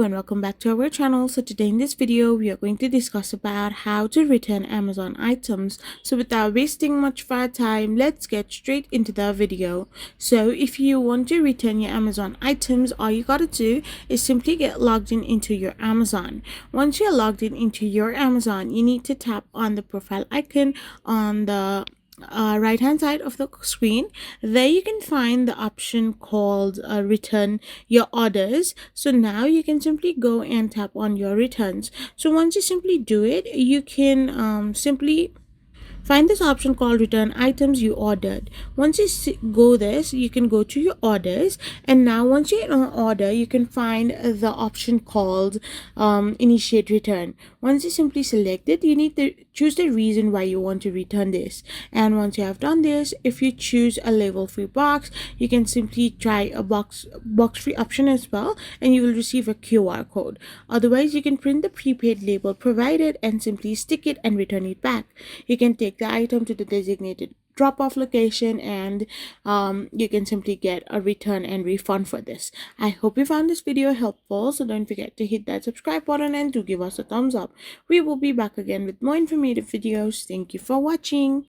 and welcome back to our channel. So today in this video we are going to discuss about how to return Amazon items. So without wasting much of our time, let's get straight into the video. So if you want to return your Amazon items, all you gotta do is simply get logged in into your Amazon. Once you're logged in into your Amazon, you need to tap on the profile icon on the right hand side of the screen. There you can find the option called return your orders. So now you can simply go and tap on your returns. So once you simply do it, you can simply find this option called return items you ordered. Once you go this, you can go to your orders, and now once you're in order, you can find the option called initiate return. Once you simply select it, you need to choose the reason why you want to return this. And once you have done this, if you choose a label free box, you can simply try a box free option as well, and you will receive a QR code. Otherwise, you can print the prepaid label provided and simply stick it and return it back. You can take the item to the designated drop-off location, and you can simply get a return and refund for this. I hope you found this video helpful, so don't forget to hit that subscribe button and to give us a thumbs up. We will be back again with more informative videos. Thank you for watching.